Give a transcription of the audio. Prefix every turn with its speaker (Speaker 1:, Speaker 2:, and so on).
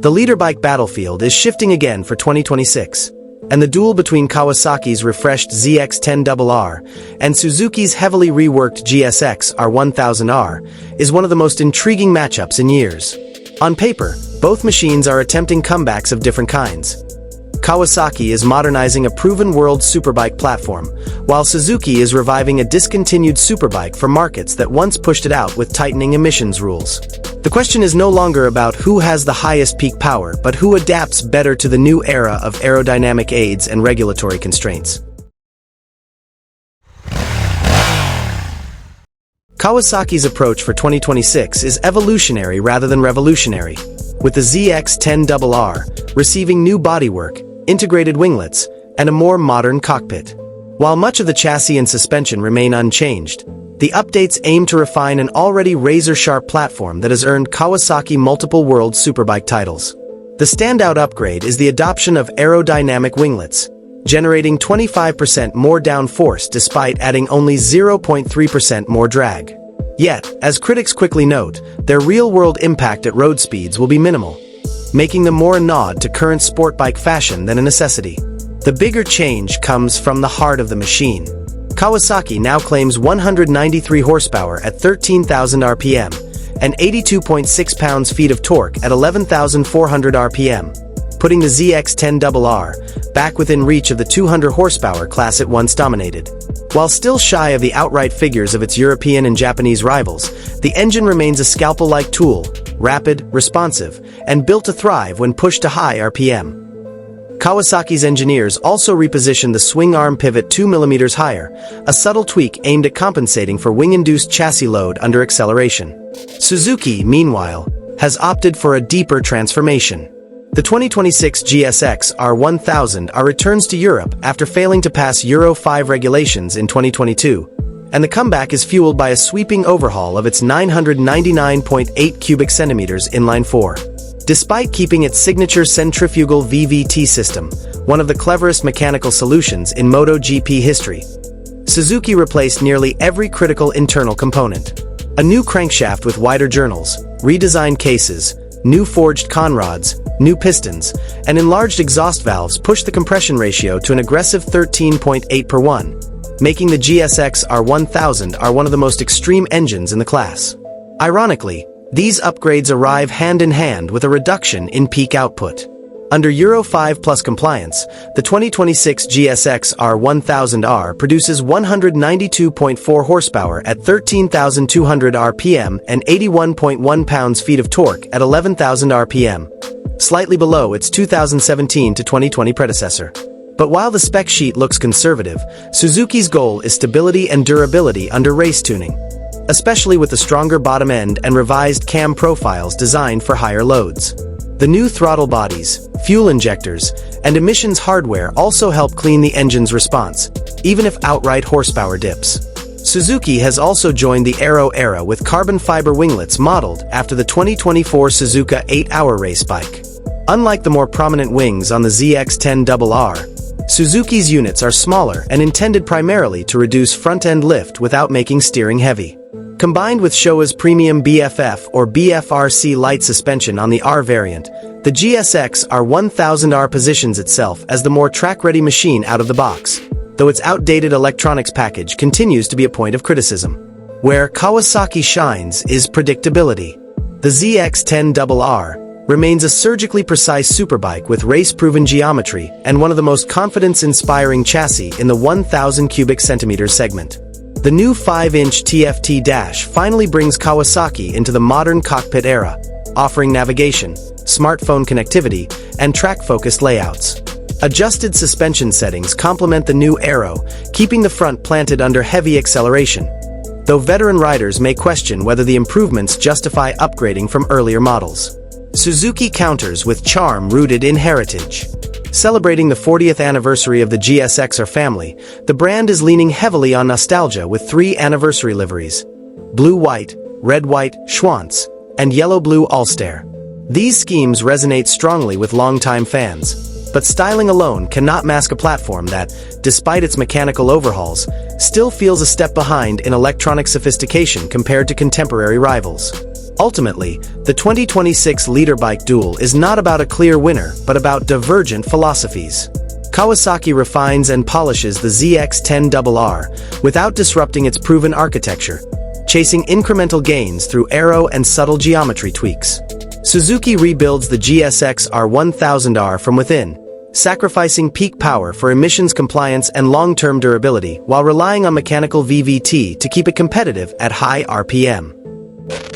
Speaker 1: The literbike battlefield is shifting again for 2026, and the duel between Kawasaki's refreshed ZX-10RR and Suzuki's heavily reworked GSX-R1000R is one of the most intriguing matchups in years. On paper, both machines are attempting comebacks of different kinds. Kawasaki is modernizing a proven world superbike platform, while Suzuki is reviving a discontinued superbike for markets that once pushed it out with tightening emissions rules. The question is no longer about who has the highest peak power, but who adapts better to the new era of aerodynamic aids and regulatory constraints. Kawasaki's approach for 2026 is evolutionary rather than revolutionary, with the ZX-10RR receiving new bodywork, integrated winglets, and a more modern cockpit. While much of the chassis and suspension remain unchanged, the updates aim to refine an already razor-sharp platform that has earned Kawasaki multiple world superbike titles. The standout upgrade is the adoption of aerodynamic winglets, generating 25% more downforce despite adding only 0.3% more drag. Yet, as critics quickly note, their real-world impact at road speeds will be minimal, making them more a nod to current sport bike fashion than a necessity. The bigger change comes from the heart of the machine. Kawasaki now claims 193 horsepower at 13,000 RPM and 82.6 pounds-feet of torque at 11,400 RPM, putting the ZX-10RR back within reach of the 200 horsepower class it once dominated. While still shy of the outright figures of its European and Japanese rivals, the engine remains a scalpel-like tool, rapid, responsive, and built to thrive when pushed to high RPM. Kawasaki's engineers also repositioned the swing arm pivot 2 mm higher, a subtle tweak aimed at compensating for wing-induced chassis load under acceleration. Suzuki, meanwhile, has opted for a deeper transformation. The 2026 GSX-R1000R returns to Europe after failing to pass Euro 5 regulations in 2022, and the comeback is fueled by a sweeping overhaul of its 999.8 cubic centimeters inline 4. Despite keeping its signature centrifugal VVT system, one of the cleverest mechanical solutions in MotoGP history, Suzuki replaced nearly every critical internal component. A new crankshaft with wider journals, redesigned cases, new forged conrods, new pistons, and enlarged exhaust valves pushed the compression ratio to an aggressive 13.8/1, making the GSX-R1000R one of the most extreme engines in the class. Ironically, these upgrades arrive hand-in-hand with a reduction in peak output. Under Euro 5 Plus compliance, the 2026 GSX-R1000R produces 192.4 horsepower at 13,200 RPM and 81.1 pounds-feet of torque at 11,000 RPM, slightly below its 2017 to 2020 predecessor. But while the spec sheet looks conservative, Suzuki's goal is stability and durability under race tuning, especially with the stronger bottom end and revised cam profiles designed for higher loads. The new throttle bodies, fuel injectors, and emissions hardware also help clean the engine's response, even if outright horsepower dips. Suzuki has also joined the aero era with carbon fiber winglets modeled after the 2024 Suzuka 8-hour race bike. Unlike the more prominent wings on the ZX-10RR, Suzuki's units are smaller and intended primarily to reduce front-end lift without making steering heavy. Combined with Showa's premium BFF or BFRC light suspension on the R variant, the GSX-R1000R positions itself as the more track-ready machine out of the box, though its outdated electronics package continues to be a point of criticism. Where Kawasaki shines is predictability. The ZX-10RR remains a surgically precise superbike with race-proven geometry and one of the most confidence-inspiring chassis in the 1,000 cubic centimeters segment. The new 5-inch TFT dash finally brings Kawasaki into the modern cockpit era, offering navigation, smartphone connectivity, and track-focused layouts. Adjusted suspension settings complement the new aero, keeping the front planted under heavy acceleration, though veteran riders may question whether the improvements justify upgrading from earlier models. Suzuki counters with charm rooted in heritage. Celebrating the 40th anniversary of the GSX-R family, the brand is leaning heavily on nostalgia with 3 anniversary liveries: blue-white, red-white, Schwanz, and yellow-blue Ulster. These schemes resonate strongly with longtime fans, but styling alone cannot mask a platform that, despite its mechanical overhauls, still feels a step behind in electronic sophistication compared to contemporary rivals. Ultimately, the 2026 literbike duel is not about a clear winner, but about divergent philosophies. Kawasaki refines and polishes the ZX-10RR without disrupting its proven architecture, chasing incremental gains through aero and subtle geometry tweaks. Suzuki rebuilds the GSX-R1000R from within, sacrificing peak power for emissions compliance and long-term durability while relying on mechanical VVT to keep it competitive at high RPM.